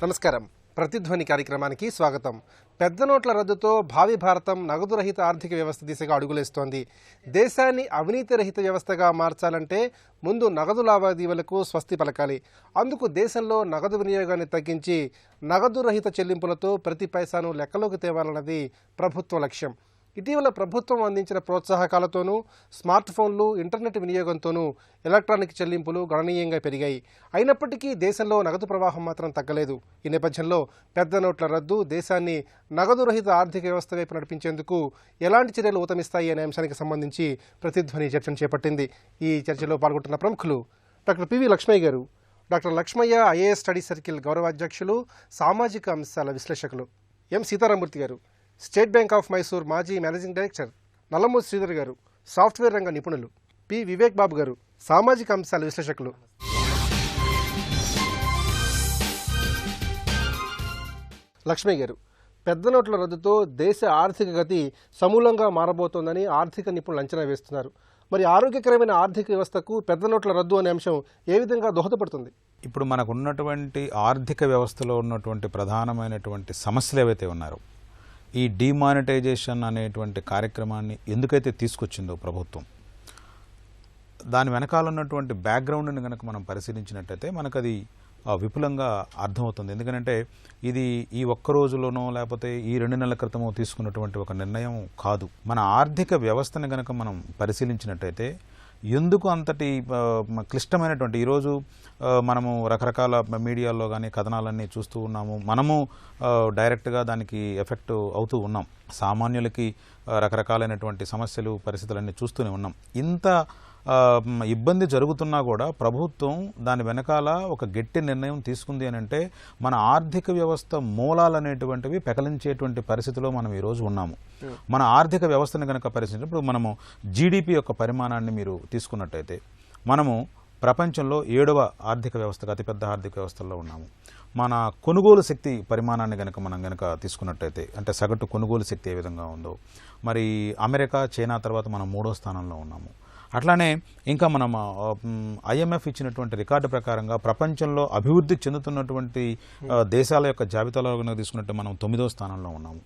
నమస్కారం. ప్రతిధ్వని కార్యక్రమానికి స్వాగతం. పెద్ద నోట్ల రద్దుతో భావి భారతం నగదు రహిత ఆర్థిక వ్యవస్థ దిశగా అడుగులేస్తోంది. దేశాన్ని అవినీతి రహిత వ్యవస్థగా మార్చాలంటే ముందు నగదు లావాదేవీలకు స్వస్తి పలకాలి. అందుకు దేశంలో నగదు వినియోగాన్ని తగ్గించి నగదు రహిత చెల్లింపులతో ప్రతి పైసాను లెక్కలోకి తేవాలన్నది ప్రభుత్వ లక్ష్యం. ఇటీవల ప్రభుత్వం అందించిన ప్రోత్సాహకాలతోనూ స్మార్ట్ ఫోన్లు, ఇంటర్నెట్ వినియోగంతోనూ ఎలక్ట్రానిక్ చెల్లింపులు గణనీయంగా పెరిగాయి. అయినప్పటికీ దేశంలో నగదు ప్రవాహం మాత్రం తగ్గలేదు. ఈ నేపథ్యంలో పెద్ద నోట్ల రద్దు దేశాన్ని నగదు రహిత ఆర్థిక వ్యవస్థ వైపు నడిపించేందుకు ఎలాంటి చర్యలు ఊతమిస్తాయి అనే అంశానికి సంబంధించి ప్రతిధ్వని చర్చను చేపట్టింది. ఈ చర్చలో పాల్గొంటున్న ప్రముఖులు doctor P V Lakshmaiah garu, doctor Lakshmaiah IAS study circle గౌరవాధ్యక్షులు, సామాజిక అంశాల విశ్లేషకులు, ఎం సీతారామూర్తి గారు, స్టేట్ బ్యాంక్ ఆఫ్ మైసూర్ మాజీ మేనేజింగ్ డైరెక్టర్, నల్లమూరి శ్రీధర్ గారు, సాఫ్ట్వేర్ రంగ నిపుణులు, పి వివేక్ బాబు గారు, సామాజిక అంశాల విశ్లేషకులు. లక్ష్మయ్య గారు, పెద్ద నోట్ల రద్దుతో దేశ ఆర్థిక గతి సమూలంగా మారబోతోందని ఆర్థిక నిపుణులు అంచనా వేస్తున్నారు. మరి ఆరోగ్యకరమైన ఆర్థిక వ్యవస్థకు పెద్ద నోట్ల రద్దు అనే అంశం ఏ విధంగా దోహదపడుతుంది? ఇప్పుడు మనకు ఉన్నటువంటి ఆర్థిక వ్యవస్థలో ఉన్నటువంటి ప్రధానమైనటువంటి సమస్యలు ఏవైతే ఉన్నారో, ఈ డిమానిటైజేషన్ అనేటువంటి కార్యక్రమాన్ని ఎందుకైతే తీసుకొచ్చిందో ప్రభుత్వం, దాని వెనకాల ఉన్నటువంటి బ్యాక్గ్రౌండ్ని కనుక మనం పరిశీలించినట్టయితే మనకు అది విపులంగా అర్థమవుతుంది. ఎందుకంటే ఇది ఈ ఒక్క రోజులోనో లేకపోతే ఈ 2 నెలల క్రితమో తీసుకున్నటువంటి ఒక నిర్ణయం కాదు. మన ఆర్థిక వ్యవస్థని కనుక మనం పరిశీలించినట్టయితే ఎందుకు అంతటి క్లిష్టమైనటువంటి, ఈరోజు మనము రకరకాల మీడియాల్లో కానీ కథనాలన్నీ చూస్తూ ఉన్నాము, మనము డైరెక్ట్గా దానికి ఎఫెక్ట్ అవుతూ ఉన్నాం, సామాన్యులకి రకరకాలైనటువంటి సమస్యలు పరిస్థితులన్నీ చూస్తూనే ఉన్నాం. ఇంత ఇబ్బంది జరుగుతున్నా కూడా ప్రభుత్వం దాని వెనకాల ఒక గట్టి నిర్ణయం తీసుకుంది అని అంటే మన ఆర్థిక వ్యవస్థ మూలాలు అనేటువంటివి పెకలించేటువంటి పరిస్థితిలో మనం ఈరోజు ఉన్నాము. మన ఆర్థిక వ్యవస్థను కనుక పరిశీలించినప్పుడు మనము జీడిపి యొక్క పరిమాణాన్ని మీరు తీసుకున్నట్టయితే మనము ప్రపంచంలో 7వ ఆర్థిక వ్యవస్థగా అతిపెద్ద ఆర్థిక వ్యవస్థల్లో ఉన్నాము. మన కొనుగోలు శక్తి పరిమాణాన్ని మనం తీసుకున్నట్టయితే, అంటే సగటు కొనుగోలు శక్తి ఏ విధంగా ఉందో, మరి అమెరికా, చైనా తర్వాత మనం 3వ స్థానంలో ఉన్నాము. అట్లానే ఇంకా మనం IMF ఇచ్చినటువంటి రికార్డు ప్రకారంగా ప్రపంచంలో అభివృద్ధి చెందుతున్నటువంటి దేశాల యొక్క జాబితాలో తీసుకున్నట్టు మనం 9వ స్థానంలో ఉన్నాము.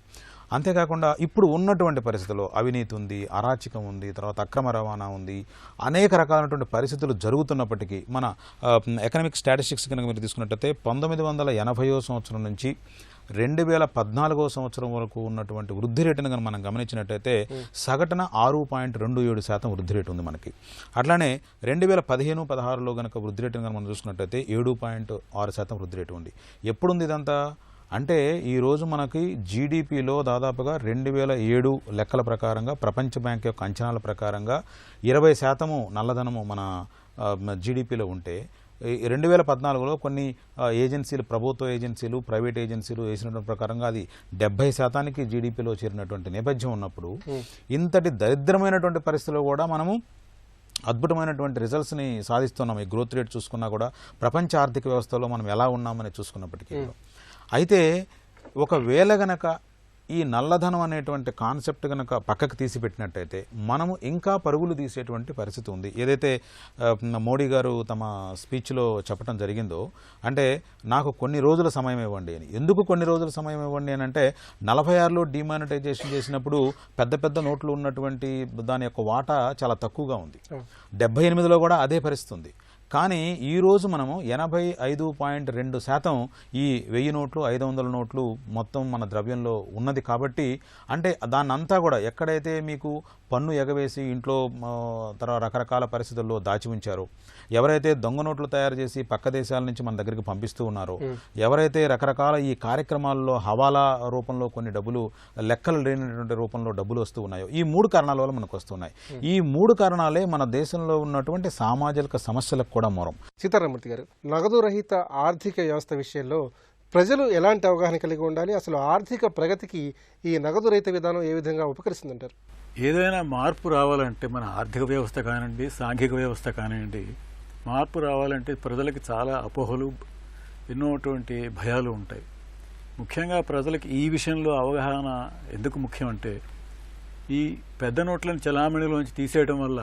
అంతేకాకుండా ఇప్పుడు ఉన్నటువంటి పరిస్థితుల్లో అవినీతి ఉంది, అరాచకం ఉంది, తర్వాత అక్రమ రవాణా ఉంది, అనేక రకాలైనటువంటి పరిస్థితులు జరుగుతున్నప్పటికీ మన ఎకనామిక్ స్టాటిస్టిక్స్ కనుక మీరు తీసుకున్నట్టయితే 1980వ సంవత్సరం నుంచి 2014వ సంవత్సరం వరకు ఉన్నటువంటి వృద్ధి రేటును కనుక మనం గమనించినట్టయితే సగటున 6.27% వృద్ధి రేటు ఉంది మనకి. అట్లానే 2015-16లో కనుక వృద్ధి రేటును కనుక మనం చూసుకున్నట్టయితే 7.6% వృద్ధి రేటు ఉంది. ఎప్పుడుంది ఇదంతా అంటే ఈరోజు మనకి జీడిపిలో దాదాపుగా 2007 లెక్కల ప్రకారంగా, ప్రపంచ బ్యాంక్ యొక్క అంచనాల ప్రకారంగా 20% నల్లధనము మన జీడిపిలో ఉంటే 2014లో కొన్ని ఏజెన్సీలు, ప్రభుత్వ ఏజెన్సీలు, ప్రైవేట్ ఏజెన్సీలు వేసినటువంటి ప్రకారంగా అది 70% జీడిపిలో చేరినటువంటి నేపథ్యం ఉన్నప్పుడు ఇంతటి దరిద్రమైనటువంటి పరిస్థితుల్లో కూడా మనము అద్భుతమైనటువంటి రిజల్ట్స్ని సాధిస్తున్నాం. ఈ గ్రోత్ రేట్ చూసుకున్నా కూడా ప్రపంచ ఆర్థిక వ్యవస్థలో మనం ఎలా ఉన్నామని చూసుకున్నప్పటికీ అయితే ఒకవేళ గనక ఈ నల్లధనం అనేటువంటి కాన్సెప్ట్ కనుక పక్కకు తీసిపెట్టినట్టయితే మనము ఇంకా పరుగులు తీసేటువంటి పరిస్థితి ఉంది. ఏదైతే మోడీ గారు తమ స్పీచ్లో చెప్పడం జరిగిందో, అంటే నాకు కొన్ని రోజుల సమయం ఇవ్వండి అని. ఎందుకు కొన్ని రోజుల సమయం ఇవ్వండి అని అంటే 46లో డిమానిటైజేషన్ చేసినప్పుడు పెద్ద పెద్ద నోట్లు ఉన్నటువంటి దాని యొక్క వాటా చాలా తక్కువగా ఉంది. 78లో కూడా అదే పరిస్థితి ఉంది. కానీ ఈరోజు మనము 85.2% ఈ 1000 నోట్లు, 500 నోట్లు మొత్తం మన ద్రవ్యంలో ఉన్నది. కాబట్టి అంటే దాన్నంతా కూడా ఎక్కడైతే మీకు పన్ను ఎగవేసి ఇంట్లో తర్వాత రకరకాల పరిస్థితుల్లో దాచి ఉంచారో, ఎవరైతే దొంగ నోట్లు తయారు చేసి పక్క దేశాల నుంచి మన దగ్గరికి పంపిస్తూ ఉన్నారో, ఎవరైతే రకరకాల ఈ కార్యక్రమాల్లో హవాలా రూపంలో కొన్ని డబ్బులు, లెక్కలు లేనటువంటి రూపంలో డబ్బులు వస్తూ ఉన్నాయో, ఈ 3 కారణాల వల్ల మనకు వస్తున్నాయి. ఈ 3 కారణాలే మన దేశంలో ఉన్నటువంటి సామాజిక సమస్యలకు కూడా మూలం. సీతారామూర్తి గారు, నగదు రహిత ఆర్థిక వ్యవస్థ విషయంలో ప్రజలు ఎలాంటి అవగాహన కలిగి ఉండాలి? అసలు ఆర్థిక ప్రగతికి ఈ నగదు రహిత విధానం ఏ విధంగా ఉపకరిస్తుందంటారు? ఏదైనా మార్పు రావాలంటే మన ఆర్థిక వ్యవస్థ కానివ్వండి, సాంఘిక వ్యవస్థ కానివ్వండి, మార్పు రావాలంటే ప్రజలకి చాలా అపోహలు, ఎన్నోటువంటి భయాలు ఉంటాయి. ముఖ్యంగా ప్రజలకి ఈ విషయంలో అవగాహన ఎందుకు ముఖ్యం అంటే, ఈ పెద్ద నోట్లను చలామణిలోంచి తీసేయడం వల్ల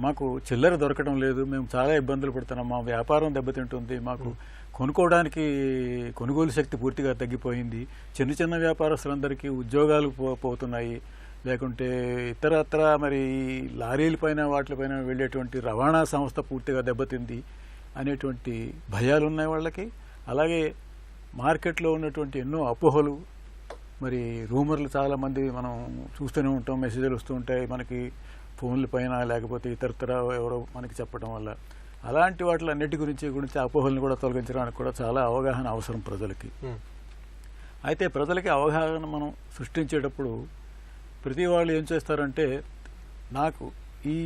మాకు చిల్లర దొరకడం లేదు, మేము చాలా ఇబ్బందులు పడుతున్నాం, మా వ్యాపారం దెబ్బతింటుంది, మాకు కొనుక్కోవడానికి కొనుగోలు శక్తి పూర్తిగా తగ్గిపోయింది, చిన్న చిన్న వ్యాపారస్తులందరికీ ఉద్యోగాలు పోతున్నాయి, లేకుంటే ఇతరత్ర మరి లారీల పైన వాటిపైన వెళ్ళేటువంటి రవాణా సంస్థ పూర్తిగా దెబ్బతింది అనేటువంటి భయాలు ఉన్నాయి వాళ్ళకి. అలాగే మార్కెట్లో ఉన్నటువంటి ఎన్నో అపోహలు, మరి రూమర్లు చాలామంది మనం చూస్తూనే ఉంటాం, మెసేజ్లు వస్తూ ఉంటాయి మనకి ఫోన్ల పైన, లేకపోతే ఇతరత్ర ఎవరో మనకి చెప్పడం వల్ల. అలాంటి వాటిలన్నిటి గురించి అపోహలను కూడా తొలగించడానికి కూడా చాలా అవగాహన అవసరం ప్రజలకి. అయితే ప్రజలకి అవగాహన మనం సృష్టించేటప్పుడు ప్రతి వాళ్ళు ఏం చేస్తారంటే, నాకు ఈ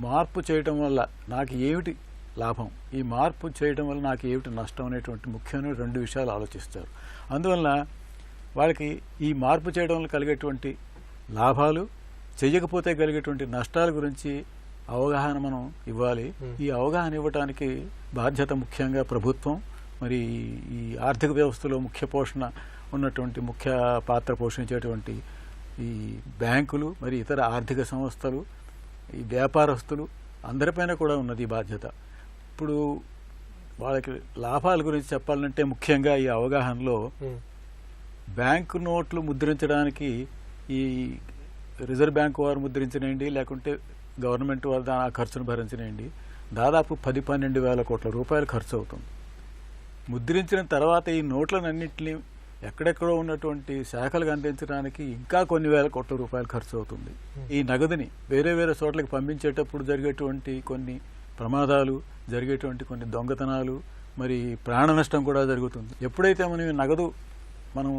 మార్పు చేయటం వల్ల నాకు ఏమిటి లాభం, ఈ మార్పు చేయడం వల్ల నాకు ఏమిటి నష్టం అనేటువంటి ముఖ్యమైన 2 విషయాలు ఆలోచిస్తారు. అందువల్ల వాళ్ళకి ఈ మార్పు చేయడం వల్ల కలిగేటువంటి లాభాలు, చేయకపోతే కలిగేటువంటి నష్టాల గురించి అవగాహన మనం ఇవ్వాలి. ఈ అవగాహన ఇవ్వడానికి బాధ్యత ముఖ్యంగా ప్రభుత్వం, మరి ఈ ఆర్థిక వ్యవస్థలో ముఖ్య పాత్ర పోషించేటువంటి ఈ బ్యాంకులు, మరి ఇతర ఆర్థిక సంస్థలు, ఈ వ్యాపారస్తులు అందరిపైన కూడా ఉన్నది ఈ బాధ్యత. ఇప్పుడు వాళ్ళకి లాభాల గురించి చెప్పాలంటే ముఖ్యంగా ఈ అవగాహనలో బ్యాంకు నోట్లు ముద్రించడానికి ఈ రిజర్వ్ బ్యాంక్ వారు ముద్రించినండి, లేకుంటే గవర్నమెంట్ వారు ఆ ఖర్చును భరించినండి, దాదాపు 10-12 వేల కోట్ల రూపాయలు ఖర్చు అవుతుంది. ముద్రించిన తర్వాత ఈ నోట్లన్నింటినీ ఎక్కడెక్కడో ఉన్నటువంటి శాఖలకు అందించడానికి ఇంకా కొన్ని వేల కోట్ల రూపాయలు ఖర్చు అవుతుంది. ఈ నగదుని వేరే వేరే చోట్లకి పంపించేటప్పుడు జరిగేటువంటి కొన్ని ప్రమాదాలు, జరిగేటువంటి కొన్ని దొంగతనాలు, మరి ప్రాణ నష్టం కూడా జరుగుతుంది. ఎప్పుడైతే మనం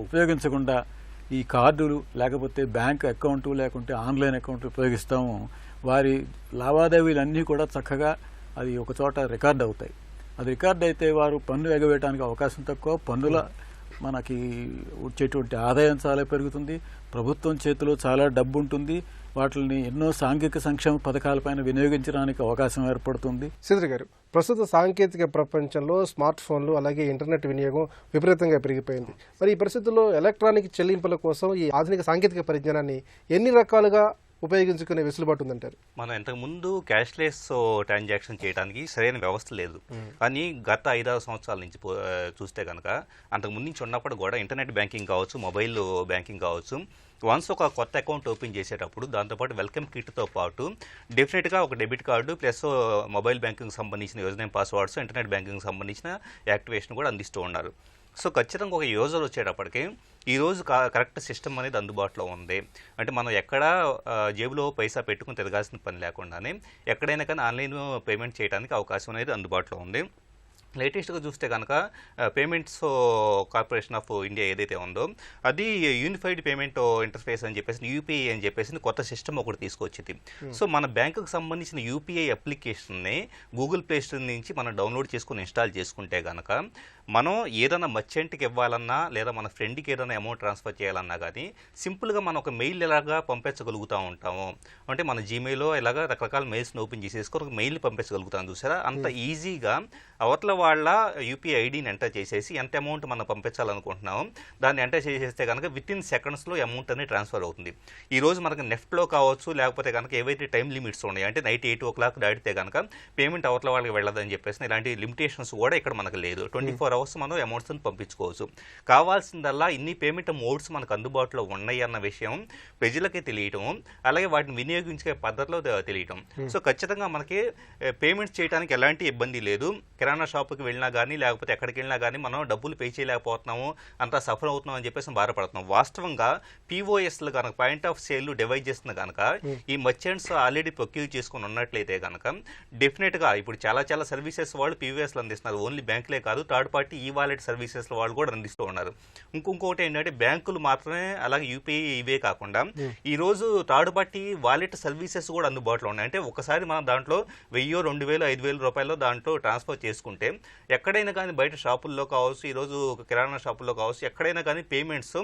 ఉపయోగించకుండా ఈ కార్డులు, లేకపోతే బ్యాంక్ అకౌంటు, లేకుంటే ఆన్లైన్ అకౌంట్ ఉపయోగిస్తామో వారి లావాదేవీలన్నీ కూడా చక్కగా అది ఒక చోట రికార్డ్ అవుతాయి. అది రికార్డ్ అయితే వారు పన్ను ఎగవేయడానికి అవకాశం తక్కువ, పన్నుల మనకి వచ్చేటువంటి ఆదాయం చాలా పెరుగుతుంది, ప్రభుత్వం చేతిలో చాలా డబ్బు ఉంటుంది, వాటిని ఎన్నో సాంఘిక సంక్షేమ పథకాలపైన వినియోగించడానికి అవకాశం ఏర్పడుతుంది. శ్రీధర్ గారు, ప్రస్తుత సాంకేతిక ప్రపంచంలో స్మార్ట్ ఫోన్లు అలాగే ఇంటర్నెట్ వినియోగం విపరీతంగా పెరిగిపోయింది. మరి ఈ పరిస్థితుల్లో ఎలక్ట్రానిక్ చెల్లింపుల కోసం ఈ ఆధునిక సాంకేతిక పరిజ్ఞానాన్ని ఎన్ని రకాలుగా ఉపయోగించుకునే వెసులుబాటు ఉందంటారు? మనం ఇంతకుముందు క్యాష్లెస్ ట్రాన్సాక్షన్ చేయడానికి సరైన వ్యవస్థ లేదు. కానీ గత 5-6 సంవత్సరాల నుంచి చూస్తే కనుక అంతకుముందు నుంచి ఉన్నప్పుడు కూడా ఇంటర్నెట్ బ్యాంకింగ్ కావచ్చు, మొబైల్ బ్యాంకింగ్ కావచ్చు, వన్స్ ఒక కొత్త అకౌంట్ ఓపెన్ చేసేటప్పుడు దాంతోపాటు వెల్కమ్ కిట్తో పాటు డెఫినెట్గా ఒక debit card plus mobile banking సంబంధించిన user name passwords, internet banking సంబంధించిన యాక్టివేషన్ కూడా అందిస్తూ ఉన్నారు. సో ఖచ్చితంగా ఒక యూజర్ వచ్చేటప్పటికి ఈరోజు కరెక్ట్ సిస్టమ్ అనేది అందుబాటులో ఉంది. అంటే మనం ఎక్కడ జేబులో పైసా పెట్టుకుని తిరగాల్సిన పని లేకుండానే ఎక్కడైనా కానీ ఆన్లైన్ పేమెంట్ చేయడానికి అవకాశం అనేది అందుబాటులో ఉంది. లేటెస్ట్గా చూస్తే కనుక పేమెంట్స్ కార్పొరేషన్ ఆఫ్ ఇండియా ఏదైతే ఉందో అది యూనిఫైడ్ పేమెంట్ ఇంటర్ఫేస్ అని చెప్పేసి యూపీఐ అని చెప్పేసి కొత్త సిస్టమ్ ఒకటి తీసుకొచ్చింది. సో మన బ్యాంకుకు సంబంధించిన యూపీఐ అప్లికేషన్ని గూగుల్ ప్లే స్టోర్ నుంచి మనం డౌన్లోడ్ చేసుకుని ఇన్స్టాల్ చేసుకుంటే కనుక మనం ఏదైనా మర్చెంట్కి ఇవ్వాలన్నా లేదా మన ఫ్రెండ్కి ఏదైనా అమౌంట్ ట్రాన్స్ఫర్ చేయాలన్నా కానీ సింపుల్గా మనం ఒక మెయిల్ ఎలాగా పంపించగలుగుతూ ఉంటాము. అంటే మన జీమెయిల్లో ఇలాగా రకరకాల మెయిల్స్ని ఓపెన్ చేసేసుకొని ఒక మెయిల్ని పంపించగలుగుతాం. చూసారా, అంత ఈజీగా అవతల వాళ్ళ యూపీఐ ఐడిని ఎంటర్ చేసేసి ఎంత అమౌంట్ మనం పంపించాలనుకుంటున్నామో దాన్ని ఎంటర్ చేసేస్తే కనుక విత్ ఇన్ సెకండ్స్లో అమౌంట్ అనేది ట్రాన్స్ఫర్ అవుతుంది. ఈరోజు మనకు నెఫ్ట్లో కావచ్చు, లేకపోతే కనుక ఏవైతే టైం లిమిట్స్ ఉన్నాయో అంటే నైట్ 8 o'clock దాటితే కనుక పేమెంట్ అవతల వాళ్ళకి వెళ్ళదని చెప్పేసి ఇలాంటి లిమిటేషన్స్ కూడా ఇక్కడ మనకు లేదు. 24 hours మనం అమౌంట్స్ని పంపించుకోవచ్చు. కావాల్సిందల్లా ఇన్ని పేమెంట్ మోడ్స్ మనకు అందుబాటులో ఉన్నాయి అన్న విషయం ప్రజలకే తెలియటం, అలాగే వాటిని వినియోగించే పద్ధతిలో తెలియటం. సో ఖచ్చితంగా మనకి పేమెంట్స్ చేయడానికి ఎలాంటి ఇబ్బంది లేదు. కిరాణా షాప్కి వెళ్ళినా కానీ లేకపోతే ఎక్కడికి వెళ్ళినా కానీ మనం డబ్బులు పే చేయలేకపోతున్నాము, అంతా సఫర్ అవుతున్నాం అని చెప్పేసి బాధపడుతున్నాం. వాస్తవంగా POSలు కనుక పాయింట్ ఆఫ్ సేల్ డివైజెస్ని కనుక ఈ మర్చెంట్స్ ఆల్రెడీ ప్రొక్యూర్ చేసుకుని ఉన్నట్లయితే కనుక డెఫినెట్గా ఇప్పుడు చాలా సర్వీసెస్ వాళ్ళు POSలు అందిస్తున్నారు. ఓన్లీ బ్యాంకులే కాదు, థర్డ్ పార్టీ ఈ వాలెట్ సర్వీసెస్ వాళ్ళు కూడా అందిస్తూ ఉన్నారు. ఇంకొకటి ఏంటంటే బ్యాంకులు మాత్రమే అలాగే యూపీఐ ఇవే కాకుండా ఈరోజు థర్డ్ పార్టీ వాలెట్ సర్వీసెస్ కూడా అందుబాటులో ఉన్నాయి. అంటే ఒకసారి మనం దాంట్లో 1000, 2000, 5000 రూపాయలు దాంట్లో ట్రాన్స్ఫర్ చేసుకుంటే ఎక్కడైనా కానీ బయట షాపుల్లో కావచ్చు, ఈరోజు కిరాణా షాపుల్లో కావచ్చు, ఎక్కడైనా కానీ payments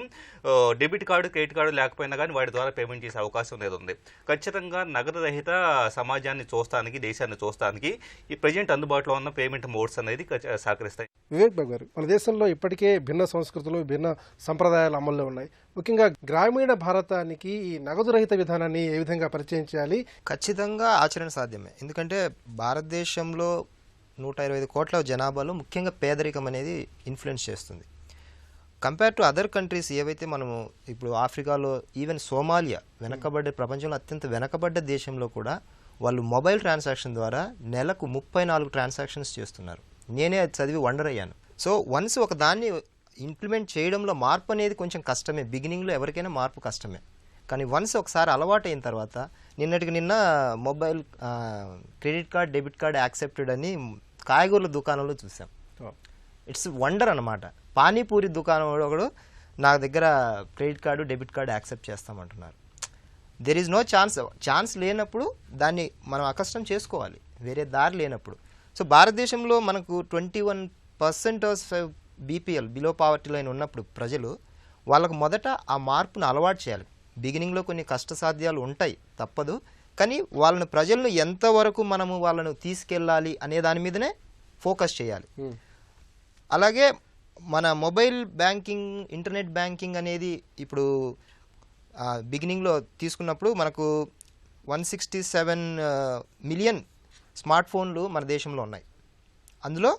debit card, credit card లేకపోయినా కానీ వాటి ద్వారా పేమెంట్ చేసే అవకాశం అనేది ఉంది. ఖచ్చితంగా నగదు రహిత సమాజాన్ని చూస్తానికి, దేశాన్ని చూస్తానికి ఈ ప్రజెంట్ అందుబాటులో ఉన్న పేమెంట్ మోడ్స్ అనేది సహకరిస్తాయి. వివేక్ బాబు గారు, మన దేశంలో ఇప్పటికే భిన్న సంస్కృతులు, భిన్న సంప్రదాయాలు అమల్లో ఉన్నాయి. ముఖ్యంగా గ్రామీణ భారతానికి ఈ నగదు రహిత విధానాన్ని ఏ విధంగా పరిచయం చేయాలి? ఖచ్చితంగా ఆచరణ సాధ్యమే. ఎందుకంటే భారతదేశంలో 125 కోట్ల జనాభాలో ముఖ్యంగా పేదరికం అనేది ఇన్ఫ్లుయెన్స్ చేస్తుంది. కంపేర్ టు అదర్ కంట్రీస్ ఏవైతే మనము ఇప్పుడు ఆఫ్రికాలో, ఈవెన్ సోమాలియా వెనకబడ్డ, ప్రపంచంలో అత్యంత వెనకబడ్డ దేశంలో కూడా వాళ్ళు మొబైల్ ట్రాన్సాక్షన్ ద్వారా నెలకు 34 ట్రాన్సాక్షన్స్ చేస్తున్నారు. నేనే అది చదివి వండర్ అయ్యాను. సో వన్స్ ఒక దాన్ని ఇంప్లిమెంట్ చేయడంలో మార్పు అనేది కొంచెం కష్టమే. బిగినింగ్లో ఎవరికైనా మార్పు కష్టమే. కానీ వన్స్ ఒకసారి అలవాటు అయిన తర్వాత, నిన్నటికి నిన్న mobile credit card, debit card accepted అని కాయగూరల దుకాణంలో చూసాం. ఇట్స్ వండర్ అనమాట. పానీపూరి దుకాణం ఒకడు నా దగ్గర credit card, debit card accept చేస్తామంటున్నారు. దెర్ ఈజ్ నో ఛాన్స్ లేనప్పుడు దాన్ని మనం అకష్టం చేసుకోవాలి, వేరే దారి లేనప్పుడు. సో భారతదేశంలో మనకు 21% బీపీఎల్, బిలో పావర్టీ లైన్ ఉన్నప్పుడు ప్రజలు, వాళ్ళకు మొదట ఆ మార్పును అలవాటు చేయాలి. బిగినింగ్లో కొన్ని కష్టసాధ్యాలు ఉంటాయి, తప్పదు. కానీ వాళ్ళని, ప్రజలను ఎంతవరకు మనము వాళ్ళను తీసుకెళ్ళాలి అనే దాని మీదనే ఫోకస్ చేయాలి. అలాగే మన మొబైల్ బ్యాంకింగ్, ఇంటర్నెట్ బ్యాంకింగ్ అనేది ఇప్పుడు బిగినింగ్లో తీసుకున్నప్పుడు మనకు 167 మిలియన్ స్మార్ట్ ఫోన్లు మన దేశంలో ఉన్నాయి. అందులో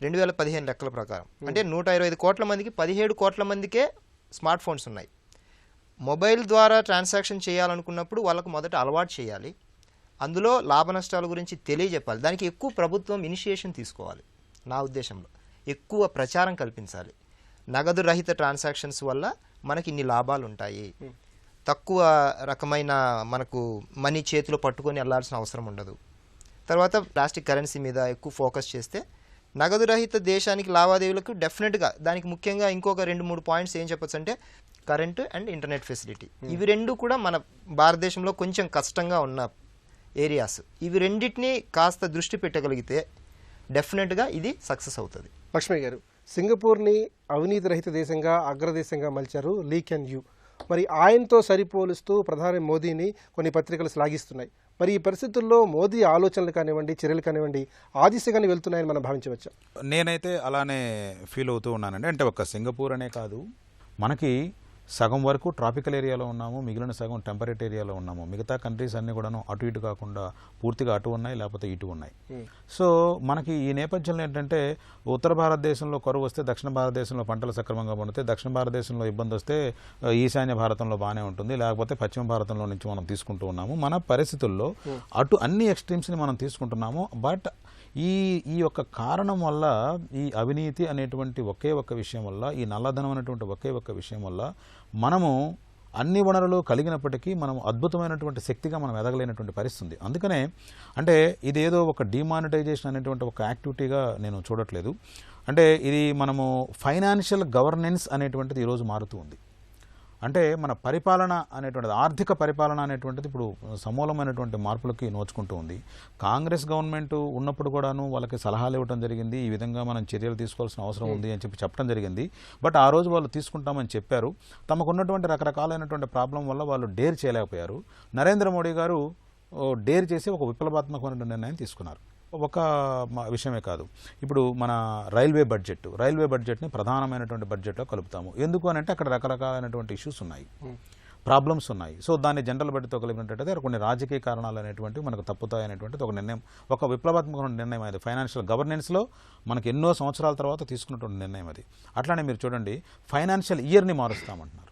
2015 లెక్కల ప్రకారం అంటే 125 కోట్ల మందికి 17 కోట్ల మందికే స్మార్ట్ ఫోన్స్ ఉన్నాయి. మొబైల్ ద్వారా ట్రాన్సాక్షన్ చేయాలనుకున్నప్పుడు వాళ్ళకు మొదట అలవాటు చేయాలి. అందులో లాభ నష్టాల గురించి తెలియజెప్పాలి. దానికి ఎక్కువ ప్రభుత్వం ఇనిషియేషన్ తీసుకోవాలి. నా ఉద్దేశంలో ఎక్కువ ప్రచారం కల్పించాలి. నగదు రహిత ట్రాన్సాక్షన్స్ వల్ల మనకి ఇన్ని లాభాలు ఉంటాయి, తక్కువ రకమైన మనకు మనీ చేతిలో పట్టుకొని వెళ్లాల్సిన అవసరం ఉండదు. తర్వాత ప్లాస్టిక్ కరెన్సీ మీద ఎక్కువ ఫోకస్ చేస్తే నగదు రహిత దేశానికి లావాదేవీలకు డెఫినెట్గా, దానికి ముఖ్యంగా ఇంకొక 2-3 పాయింట్స్ ఏం చెప్పొచ్చు అంటే కరెంటు అండ్ ఇంటర్నెట్ ఫెసిలిటీ. ఇవి రెండు కూడా మన భారతదేశంలో కొంచెం కష్టంగా ఉన్న ఏరియాస్. ఇవి రెండింటినీ కాస్త దృష్టి పెట్టగలిగితే డెఫినెట్గా ఇది సక్సెస్ అవుతుంది. లక్ష్మయ్య గారు, సింగపూర్ని అవినీతి రహిత దేశంగా, అగ్రదేశంగా మలిచారు లీ కెన్ యూ. మరి ఆయనతో సరిపోలుస్తూ ప్రధాని మోదీని కొన్ని పత్రికలు శ్లాఘిస్తున్నాయి. మరి ఈ పరిస్థితుల్లో మోదీ ఆలోచనలు కానివ్వండి, చర్యలు కానివ్వండి, ఆ దిశగానే వెళ్తున్నాయని మనం భావించవచ్చా? నేనైతే అలానే ఫీల్ అవుతూ ఉన్నానండి. అంటే ఒక్క సింగపూర్ అనే కాదు, మనకి సగం వరకు ట్రాపికల్ ఏరియాలో ఉన్నాము, మిగిలిన సగం టెంపరేట్ ఏరియాలో ఉన్నాము. మిగతా కంట్రీస్ అన్నీ కూడాను అటు ఇటు కాకుండా పూర్తిగా అటు ఉన్నాయి, లేకపోతే ఇటు ఉన్నాయి. సో మనకి ఈ నేపథ్యంలో ఏంటంటే, ఉత్తర భారతదేశంలో కరువు వస్తే దక్షిణ భారతదేశంలో పంటలు సక్రమంగా పండితే, దక్షిణ భారతదేశంలో ఇబ్బంది వస్తే ఈశాన్య భారతంలో బాగానే ఉంటుంది, లేకపోతే పశ్చిమ భారతంలో నుంచి మనం తీసుకుంటూ ఉన్నాము. మన పరిస్థితుల్లో అటు అన్ని ఎక్స్ట్రీమ్స్ని మనం తీసుకుంటున్నాము. బట్ ఈ యొక్క కారణం వల్ల, ఈ అవినీతి అనేటువంటి ఒకే ఒక్క విషయం వల్ల, ఈ నల్లధనం అనేటువంటి ఒకే ఒక్క విషయం వల్ల మనము అన్ని వనరులు కలిగినప్పటికీ మనం అద్భుతమైనటువంటి శక్తిగా మనం ఎదగలేనటువంటి పరిస్థితి. అందుకనే అంటే ఇదేదో ఒక డిమానిటైజేషన్ అనేటువంటి ఒక యాక్టివిటీగా నేను చూడట్లేదు. అంటే ఇది మనము ఫైనాన్షియల్ గవర్నెన్స్ అనేటువంటిది ఈరోజు మారుతూ ఉంది. అంటే మన పరిపాలన అనేటువంటిది, ఆర్థిక పరిపాలన అనేటువంటిది ఇప్పుడు సమూలమైనటువంటి మార్పులకి నోచుకుంటూ ఉంది. కాంగ్రెస్ గవర్నమెంట్ ఉన్నప్పుడు కూడాను వాళ్ళకి సలహాలు ఇవ్వడం జరిగింది, ఈ విధంగా మనం చర్యలు తీసుకోవాల్సిన అవసరం ఉంది అని చెప్పడం జరిగింది. బట్ ఆ రోజు వాళ్ళు తీసుకుంటామని చెప్పారు. తమకున్నటువంటి రకరకాలైనటువంటి ప్రాబ్లం వల్ల వాళ్ళు డేర్ చేయలేకపోయారు. నరేంద్ర మోడీ గారు డేర్ చేసి ఒక విప్లవాత్మకమైన నిర్ణయం తీసుకున్నారు. ఒక విషయమే కాదు, ఇప్పుడు మన రైల్వే బడ్జెట్ని ప్రధానమైనటువంటి బడ్జెట్లో కలుపుతాము. ఎందుకు అని అంటే అక్కడ రకరకాలైనటువంటి ఇష్యూస్ ఉన్నాయి, ప్రాబ్లమ్స్ ఉన్నాయి. సో దాన్ని జనరల్ బడ్జెట్తో కలిపినట్టయితే కొన్ని రాజకీయ కారణాలు అనేటువంటివి మనకు తప్పుతాయి అనేటువంటిది ఒక నిర్ణయం, ఒక విప్లవాత్మకమైన నిర్ణయం. అది ఫైనాన్షియల్ గవర్నెన్స్లో మనకు ఎన్నో సంవత్సరాల తర్వాత తీసుకున్నటువంటి నిర్ణయం అది. అట్లానే మీరు చూడండి, ఫైనాన్షియల్ ఇయర్ని మారుస్తామంటున్నారు.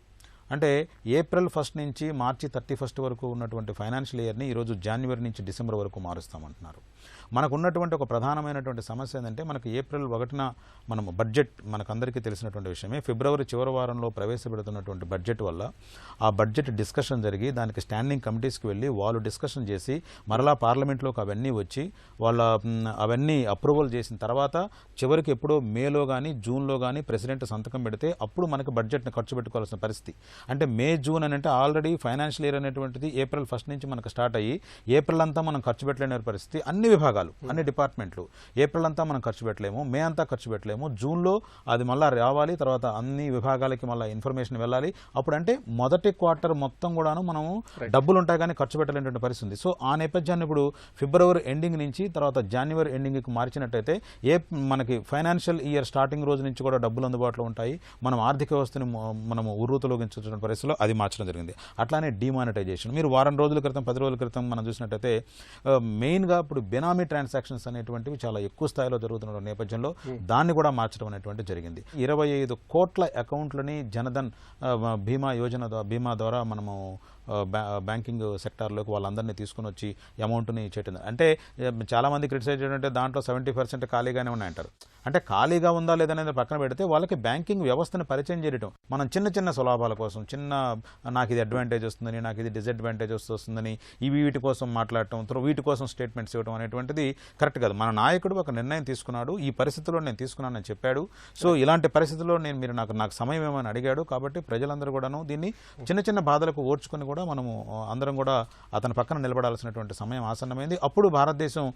అంటే ఏప్రిల్ 1 నుంచి మార్చి 31 వరకు ఉన్నటువంటి ఫైనాన్షియల్ ఇయర్ని ఈరోజు జనవరి నుంచి డిసెంబర్ వరకు మారుస్తామంటున్నారు. మనకు ఉన్నటువంటి ఒక ప్రధానమైనటువంటి సమస్య ఏంటంటే, మనకు ఏప్రిల్ 1న మనం బడ్జెట్, మనకందరికీ తెలిసినటువంటి విషయమే, ఫిబ్రవరి చివరి వారంలో ప్రవేశపెడుతున్నటువంటి బడ్జెట్ వల్ల ఆ బడ్జెట్ డిస్కషన్ జరిగి దానికి స్టాండింగ్ కమిటీస్కి వెళ్ళి వాళ్ళు డిస్కషన్ చేసి మరలా పార్లమెంట్లోకి అవన్నీ వచ్చి వాళ్ళ అవన్నీ అప్రూవల్ చేసిన తర్వాత చివరికి ఎప్పుడో మేలో కానీ జూన్లో కానీ ప్రెసిడెంట్ సంతకం పెడితే అప్పుడు మనకు బడ్జెట్ని ఖర్చు పెట్టుకోవాల్సిన పరిస్థితి. అంటే మే జూన్ అని అంటే ఆల్రెడీ ఫైనాన్షియల్ ఇయర్ అనేటువంటిది ఏప్రిల్ 1 నుంచి మనకు స్టార్ట్ అయ్యి ఏప్రిల్ అంతా మనం ఖర్చు పెట్టలేని పరిస్థితి. అన్ని విభాగాలు విభాగాలు, అన్ని డిపార్ట్మెంట్లు ఏప్రిల్ అంతా మనం ఖర్చు పెట్టలేము, మే అంతా ఖర్చు పెట్టలేము, జూన్లో అది మళ్ళీ రావాలి, తర్వాత అన్ని విభాగాలకి మళ్ళీ ఇన్ఫర్మేషన్ వెళ్ళాలి. అప్పుడంటే మొదటి క్వార్టర్ మొత్తం కూడాను మనము డబ్బులు ఉంటాయి కానీ ఖర్చు పెట్టలేనటువంటి పరిస్థితి ఉంది. సో ఆ నేపథ్యాన్ని ఇప్పుడు ఫిబ్రవరి ఎండింగ్ నుంచి తర్వాత జనవరి ఎండింగ్కి మార్చినట్టయితే మనకి ఫైనాన్షియల్ ఇయర్ స్టార్టింగ్ రోజు నుంచి కూడా డబ్బులు అందుబాటులో ఉంటాయి. మనం ఆర్థిక వ్యవస్థని మనము ఉర్రూతలోగించిన పరిస్థితిలో అది మార్చడం జరిగింది. అట్లానే డిమానిటైజేషన్ మీరు వారం రోజుల క్రితం 10 రోజుల క్రితం మనం చూసినట్టయితే మెయిన్గా ఇప్పుడు బెనామీ ట్రాన్సాక్షన్స్ అనేటువంటివి చాలా ఎక్కువ స్థాయిలో జరుగుతున్న నేపథ్యంలో దాన్ని కూడా మార్చడం అనేటువంటి జరిగింది. 25 కోట్ల అకౌంట్లని జనధన్ బీమా ద్వారా మనము బ్యాంకింగ్ సెక్టార్లోకి వాళ్ళందరినీ తీసుకుని వచ్చి అమౌంట్ని చేయటం. అంటే చాలామంది క్రిటిసైజ్ చేయడంటే దాంట్లో 70% ఖాళీగానే ఉన్నాయంటారు. అంటే ఖాళీగా ఉందా లేదనేది పక్కన పెడితే వాళ్ళకి బ్యాంకింగ్ వ్యవస్థను పరిచయం చేయడం, మనం చిన్న చిన్న సులభాల కోసం నాకు ఇది అడ్వాంటేజ్ వస్తుందని, నాకు ఇది డిసడ్వాంటేజ్ వస్తుందని వీటి కోసం మాట్లాడటం, వీటి కోసం స్టేట్మెంట్స్ ఇవ్వడం అనేటువంటిది కరెక్ట్ కాదు. మన నాయకుడు ఒక నిర్ణయం తీసుకున్నాడు, ఈ పరిస్థితిలో నేను తీసుకున్నానని చెప్పాడు. సో ఇలాంటి పరిస్థితుల్లో మీరు నాకు సమయం ఏమని అడిగాడు. కాబట్టి ప్రజలందరూ కూడాను దీన్ని చిన్న చిన్న బాధలకు ఓర్చుకుని కూడా మనము అందరం కూడా అతని పక్కన నిలబడాల్సినటువంటి సమయం ఆసన్నమైంది. అప్పుడు భారతదేశం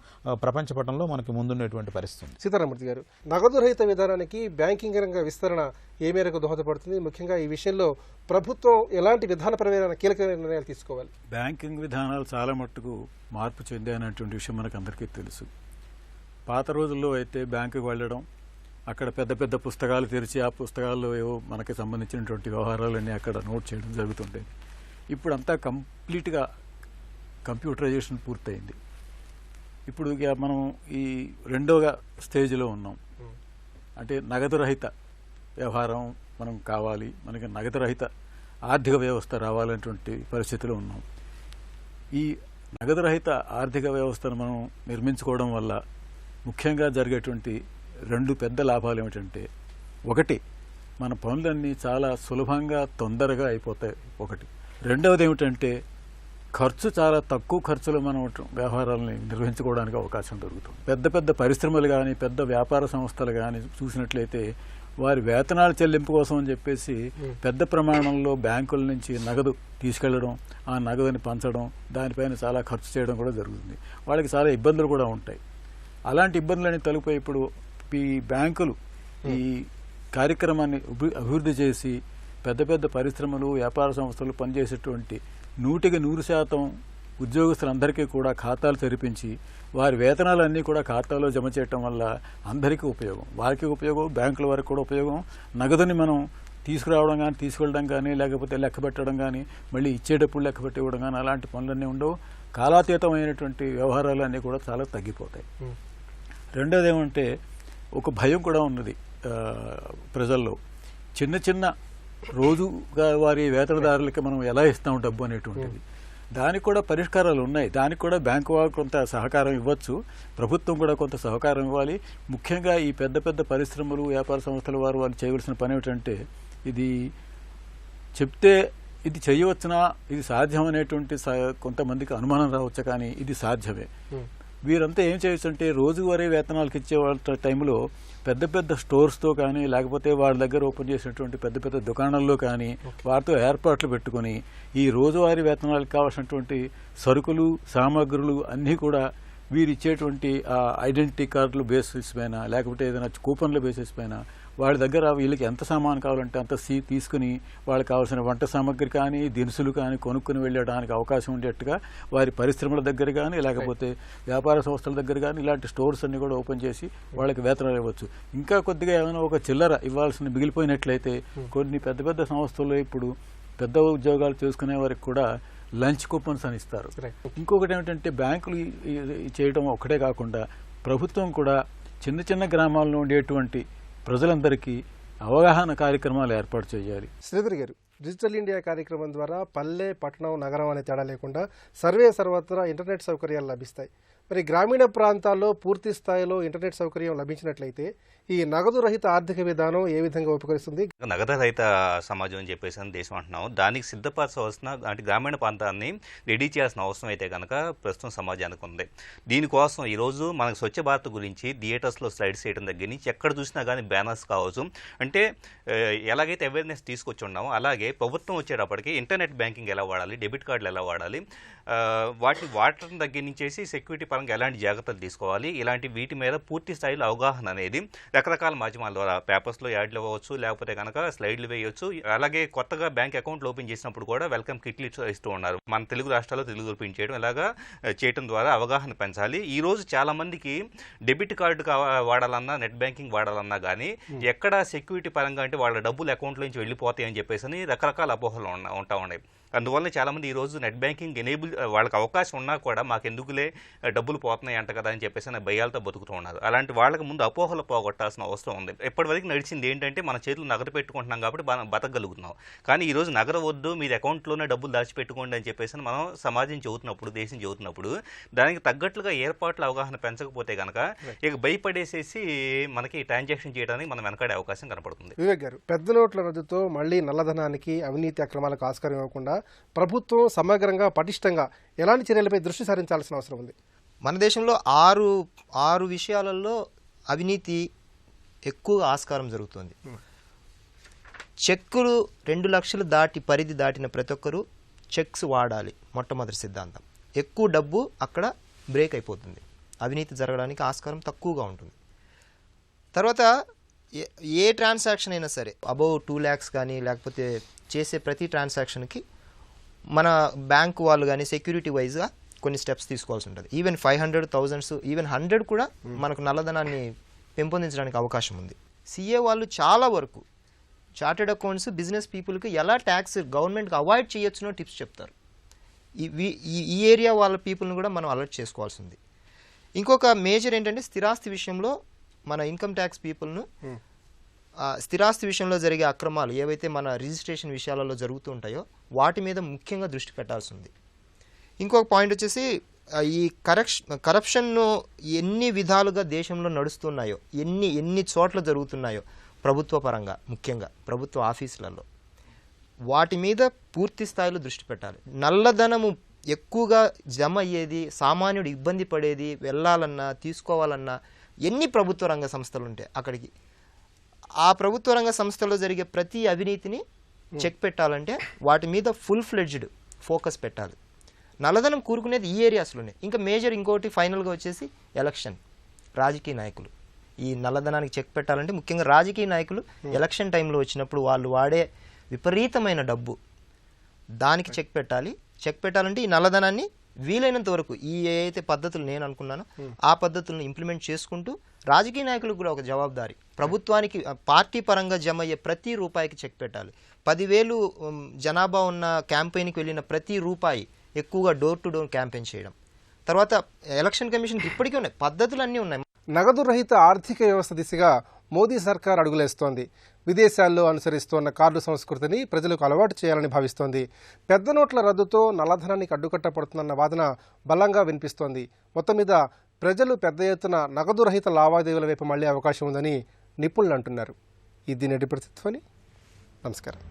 ప్రపంచ పటంలో మనకి ముందున్నటువంటి పరిస్థితి. సీతారామూర్తి గారు, నగదు రహిత విధానానికి బ్యాంకింగ్ రంగ విస్తరణ ఏ మేరకు దోహదపడుతుంది? ముఖ్యంగా ఈ విషయంలో ప్రభుత్వం ఎలాంటి విధానపరమైన కీలకమైన నిర్ణయాలు తీసుకోవాలి? బ్యాంకింగ్ విధానాలు చాలా మట్టుకు మార్పు చెందాయనేటువంటి విషయం మనకు అందరికీ తెలుసు. పాత రోజుల్లో అయితే బ్యాంకుకి వెళ్ళడం, అక్కడ పెద్ద పెద్ద పుస్తకాలు తెరిచి ఆ పుస్తకాల్లో ఏవో మనకి సంబంధించినటువంటి వ్యవహారాలన్నీ అక్కడ నోట్ చేయడం జరుగుతుండేది. ఇప్పుడు అంతా కంప్లీట్గా కంప్యూటరైజేషన్ పూర్తయింది. ఇప్పుడు ఇక మనం ఈ రెండవ స్టేజ్లో ఉన్నాం. అంటే నగదు రహిత వ్యవహారం మనం కావాలి, మనకి నగదు రహిత ఆర్థిక వ్యవస్థ రావాలనేటువంటి పరిస్థితిలో ఉన్నాం. ఈ నగదు రహిత ఆర్థిక వ్యవస్థను మనం నిర్మించుకోవడం వల్ల ముఖ్యంగా జరిగేటువంటి 2 పెద్ద లాభాలు ఏమిటంటే, ఒకటి మన పనులన్నీ చాలా సులభంగా తొందరగా అయిపోతాయి. ఒకటి. రెండవది ఏమిటంటే ఖర్చు చాలా తక్కువ ఖర్చులో మనం వ్యవహారాలని నిర్వహించుకోవడానికి అవకాశం దొరుకుతుంది. పెద్ద పెద్ద పరిశ్రమలు కానీ పెద్ద వ్యాపార సంస్థలు కానీ చూసినట్లయితే వారి వేతనాల చెల్లింపు కోసం అని చెప్పేసి పెద్ద ప్రమాణంలో బ్యాంకుల నుంచి నగదు తీసుకెళ్లడం, ఆ నగదుని పంచడం, దానిపైన చాలా ఖర్చు చేయడం కూడా జరుగుతుంది. వాళ్ళకి చాలా ఇబ్బందులు కూడా ఉంటాయి. అలాంటి ఇబ్బందులని తొలగిపోయి ఇప్పుడు ఈ బ్యాంకులు ఈ కార్యక్రమాన్ని అభివృద్ధి చేసి పెద్ద పెద్ద పరిశ్రమలు వ్యాపార సంస్థలు పనిచేసేటువంటి 100% ఉద్యోగస్తులందరికీ కూడా ఖాతాలు తెరిపించి వారి వేతనాలన్నీ కూడా ఖాతాలో జమ చేయటం వల్ల అందరికీ ఉపయోగం, వారికి ఉపయోగం, బ్యాంకుల వారికి కూడా ఉపయోగం. నగదుని మనం తీసుకురావడం కానీ తీసుకెళ్ళడం కానీ లేకపోతే లెక్క పెట్టడం కానీ మళ్ళీ ఇచ్చేటప్పుడు లెక్క పెట్టి ఇవ్వడం కానీ అలాంటి పనులన్నీ ఉండవు. కాలాతీతమైనటువంటి వ్యవహారాలన్నీ కూడా చాలా తగ్గిపోతాయి. రెండోది ఏమంటే ఒక భయం కూడా ఉన్నది ప్రజల్లో. చిన్న చిన్న రోజుగా వారి వేతనదారులకి మనం ఎలా ఇస్తాం డబ్బు అనేటువంటిది, దానికి కూడా పరిష్కారాలు ఉన్నాయి. దానికి కూడా బ్యాంకు వాళ్ళు కొంత సహకారం ఇవ్వచ్చు, ప్రభుత్వం కూడా కొంత సహకారం ఇవ్వాలి. ముఖ్యంగా ఈ పెద్ద పెద్ద పరిశ్రమలు వ్యాపార సంస్థల వాళ్ళు చేయవలసిన పని ఏమిటంటే, ఇది చెప్తే ఇది చేయవచ్చునా, ఇది సాధ్యం అనేటువంటి కొంతమందికి అనుమానం రావచ్చు, కానీ ఇది సాధ్యమే. వీరంతా ఏం చేయొచ్చు అంటే రోజువారీ వేతనాలకు ఇచ్చే వాళ్ళ టైంలో పెద్ద పెద్ద స్టోర్స్తో కానీ లేకపోతే వాళ్ళ దగ్గర ఓపెన్ చేసినటువంటి పెద్ద పెద్ద దుకాణాల్లో కానీ వారితో ఏర్పాట్లు పెట్టుకుని ఈ రోజువారీ వేతనాలకు కావాల్సినటువంటి సరుకులు సామాగ్రులు అన్నీ కూడా వీరు ఇచ్చేటువంటి ఐడెంటిటీ కార్డులు బేసిస్ పైన లేకపోతే ఏదైనా కూపన్ల బేసిస్ పైన వాళ్ళ దగ్గర వీళ్ళకి ఎంత సామాను కావాలంటే అంత తీసుకుని వాళ్ళకి కావాల్సిన వంట సామాగ్రి కానీ దినుసులు కానీ కొనుక్కుని వెళ్ళడానికి అవకాశం ఉండేట్టుగా వారి పరిశ్రమల దగ్గర కానీ లేకపోతే వ్యాపార సంస్థల దగ్గర కానీ ఇలాంటి స్టోర్స్ అన్ని కూడా ఓపెన్ చేసి వాళ్ళకి వేతనాలు ఇవ్వచ్చు. ఇంకా కొద్దిగా ఏమైనా ఒక చిల్లర ఇవ్వాల్సిన మిగిలిపోయినట్లయితే కొన్ని పెద్ద పెద్ద సంస్థల్లో ఇప్పుడు పెద్ద ఉద్యోగాలు చేసుకునే వారికి కూడా లంచ్ కూపన్స్ అని ఇస్తారు. ఇంకొకటి ఏమిటంటే బ్యాంకులు చేయడం ఒక్కటే కాకుండా ప్రభుత్వం కూడా చిన్న చిన్న గ్రామాల్లో ఉండేటువంటి ప్రజలందరికీ అవగాహన కార్యక్రమాలు ఏర్పాటు చేయాలి. శ్రీధర్ గారు, డిజిటల్ ఇండియా కార్యక్రమం ద్వారా పల్లె పట్టణం నగరం అనే తేడా లేకుండా సర్వత్రా ఇంటర్నెట్ సౌకర్యాలు లభిస్తాయి. మరి గ్రామీణ ప్రాంతాల్లో పూర్తి స్థాయిలో ఇంటర్నెట్ సౌకర్యం లభించినట్లయితే ఈ నగదు రహిత ఆర్థిక విధానం ఏ విధంగా ఉపకరిస్తుంది? నగదు రహిత సమాజం అని చెప్పేసి దేశం అంటున్నాం. దానికి సిద్ధపరచవలసిన అంటే గ్రామీణ ప్రాంతాన్ని రెడీ చేయాల్సిన అవసరం అయితే కనుక ప్రస్తుతం సమాజానికి ఉంది. దీనికోసం ఈరోజు మనకు స్వచ్ఛ భారత్ గురించి థియేటర్స్లో స్లైడ్స్ చేయడం దగ్గర నుంచి ఎక్కడ చూసినా కానీ బ్యానర్స్ కావచ్చు. అంటే ఎలాగైతే అవేర్నెస్ తీసుకొచ్చి ఉన్నామో అలాగే ప్రభుత్వం వచ్చేటప్పటికి ఇంటర్నెట్ బ్యాంకింగ్ ఎలా వాడాలి, డెబిట్ కార్డులు ఎలా వాడాలి, వాటిని వాడటం దగ్గర నుంచేసి సెక్యూరిటీ పరంగా ఎలాంటి జాగ్రత్తలు తీసుకోవాలి, ఇలాంటి వీటి మీద పూర్తి స్థాయిలో అవగాహన అనేది రకరకాల మాధ్యమాల ద్వారా పేపర్స్లో యాడ్లు ఇవ్వచ్చు, లేకపోతే కనుక స్లైడ్లు వేయవచ్చు. అలాగే కొత్తగా బ్యాంక్ అకౌంట్లు ఓపెన్ చేసినప్పుడు కూడా వెల్కమ్ కిట్లు ఇస్తూ ఉన్నారు. మన తెలుగు రాష్ట్రాల్లో తెలుగు ఓపెన్ చేయడం ఇలాగా చేయడం ద్వారా అవగాహన పెంచాలి. ఈ రోజు చాలా మందికి డెబిట్ కార్డు వాడాలన్నా, నెట్ బ్యాంకింగ్ వాడాలన్నా కానీ ఎక్కడ సెక్యూరిటీ పరంగా అంటే వాళ్ళ డబ్బులు అకౌంట్లో నుంచి వెళ్ళిపోతాయి అని చెప్పేసి రకరకాల అపోహలు ఉంటా ఉన్నాయి. అందువల్ల చాలామంది ఈరోజు నెట్ బ్యాంకింగ్ ఎనేబుల్ వాళ్ళకి అవకాశం ఉన్నా కూడా మాకెందుకులే డబ్బులు పోతున్నాయి అంట కదా అని చెప్పేసి భయాలతో బతుకుతూ ఉన్నారు. అలాంటి వాళ్ళకి ముందు అపోహలు పోగొట్టాల్సిన అవసరం ఉంది. ఇప్పటివరకు నడిచింది ఏంటంటే మన చేతులు నగదు పెట్టుకుంటున్నాం కాబట్టి బతకగలుగుతున్నాం. కానీ ఈరోజు నగర వద్దు, మీరు అకౌంట్లోనే డబ్బులు దాచిపెట్టుకోండి అని చెప్పేసి మనం సమాజం చెబుతున్నప్పుడు, దేశం చెబుతున్నప్పుడు దానికి తగ్గట్లుగా ఏర్పాట్ల అవగాహన పెంచకపోతే కనుక ఇక భయపడేసేసి మనకి ట్రాన్సాక్షన్ చేయడానికి మనం వెనకాడే అవకాశం కనపడుతుంది. వివేక్ గారు, పెద్ద నోట్ల రద్దుతో మళ్లీ నల్లధనానికి, అవినీతి అక్రమాలకు ఆస్కారం ఇవ్వకుండా ప్రభుత్వం సమగ్రంగా, పటిష్టంగా ఎలాంటి చర్యలపై దృష్టి సారించాల్సిన అవసరం ఉంది? మన దేశంలో ఆరు విషయాలలో అవినీతి ఎక్కువ ఆస్కారం జరుగుతుంది. చెక్కులు 2 లక్షలు పరిధి దాటిన ప్రతి ఒక్కరూ చెక్స్ వాడాలి, మొట్టమొదటి సిద్ధాంతం. ఎక్కువ డబ్బు అక్కడ బ్రేక్ అయిపోతుంది, అవినీతి జరగడానికి ఆస్కారం తక్కువగా ఉంటుంది. తర్వాత ఏ ట్రాన్సాక్షన్ అయినా సరే అబౌవ్ 2 lakhs కానీ లేకపోతే చేసే ప్రతి ట్రాన్సాక్షన్కి మన బ్యాంకు వాళ్ళు కానీ సెక్యూరిటీ వైజ్గా కొన్ని స్టెప్స్ తీసుకోవాల్సి ఉంటుంది. ఈవెన్ 500, 1000, ఈవెన్ 100 కూడా మనకు నల్లధనాన్ని పెంపొందించడానికి అవకాశం ఉంది. సిఏ వాళ్ళు చాలా వరకు చార్టెడ్ అకౌంట్స్, బిజినెస్ పీపుల్కి ఎలా ట్యాక్స్ గవర్నమెంట్కి అవాయిడ్ చేయొచ్చునో టిప్స్ చెప్తారు. ఈ ఏరియా వాళ్ళ పీపుల్ని కూడా మనం అలర్ట్ చేసుకోవాల్సి ఉంది. ఇంకొక మేజర్ ఏంటంటే స్థిరాస్తి విషయంలో మన ఇన్కమ్ ట్యాక్స్ పీపుల్ను స్థిరాస్తి విషయంలో జరిగే అక్రమాలు ఏవైతే మన రిజిస్ట్రేషన్ విషయాలలో జరుగుతూ ఉంటాయో వాటి మీద ముఖ్యంగా దృష్టి పెట్టాల్సి ఉంది. ఇంకొక పాయింట్ వచ్చేసి ఈ కరప్షన్ను ఎన్ని విధాలుగా దేశంలో నడుస్తున్నాయో, ఎన్ని చోట్ల జరుగుతున్నాయో ప్రభుత్వ పరంగా, ముఖ్యంగా ప్రభుత్వ ఆఫీసులలో, వాటి మీద పూర్తి స్థాయిలో దృష్టి పెట్టాలి. నల్లధనము ఎక్కువగా జమ అయ్యేది, సామాన్యుడు ఇబ్బంది పడేది, వెళ్ళాలన్నా తీసుకోవాలన్నా ఎన్ని ప్రభుత్వ రంగ సంస్థలు ఉంటాయి అక్కడికి, ఆ ప్రభుత్వ రంగ సంస్థల్లో జరిగే ప్రతి అవినీతిని చెక్ పెట్టాలంటే వాటి మీద ఫుల్-ఫ్లెడ్జ్డ్ ఫోకస్ పెట్టాలి. నల్లధనం కూరుకునేది ఈ ఏరియాస్లోనే. ఇంకా మేజర్ ఇంకోటి ఫైనల్గా వచ్చేసి ఎలక్షన్, రాజకీయ నాయకులు ఈ నల్లధనానికి చెక్ పెట్టాలంటే ముఖ్యంగా రాజకీయ నాయకులు ఎలక్షన్ టైంలో వచ్చినప్పుడు వాళ్ళు వాడే విపరీతమైన డబ్బు, దానికి చెక్ పెట్టాలి. చెక్ పెట్టాలంటే ఈ నల్లధనాన్ని వీలైనంత వరకు ఈ ఏదైతే పద్ధతులు నేను అనుకున్నానో ఆ పద్ధతులను ఇంప్లిమెంట్ చేసుకుంటూ రాజకీయ నాయకులకు కూడా ఒక జవాబుదారీ, ప్రభుత్వానికి పార్టీ పరంగా జమ అయ్యే ప్రతి రూపాయికి చెక్ పెట్టాలి. 10,000 జనాభా ఉన్న క్యాంపెయిన్కి వెళ్ళిన ప్రతి రూపాయి ఎక్కువగా డోర్ టు డోర్ క్యాంపెయిన్ చేయడం. తర్వాత ఎలక్షన్ కమిషన్కి ఇప్పటికీ ఉన్నాయి, పద్ధతులు అన్నీ ఉన్నాయి. నగదు రహిత ఆర్థిక వ్యవస్థ దిశగా మోదీ సర్కార్ అడుగులేస్తోంది. విదేశాల్లో అనుసరిస్తోన్న కార్డు సంస్కృతిని ప్రజలకు అలవాటు చేయాలని భావిస్తోంది. పెద్ద నోట్ల రద్దుతో నల్లధనానికి అడ్డుకట్టపడుతుందన్న వాదన బలంగా వినిపిస్తోంది. మొత్తం మీద ప్రజలు పెద్ద ఎత్తున నగదు రహిత లావాదేవీల వైపు మళ్లే అవకాశం ఉందని నిపుణులు అంటున్నారు. ఇది నేటి పరిస్థితి. నమస్కారం.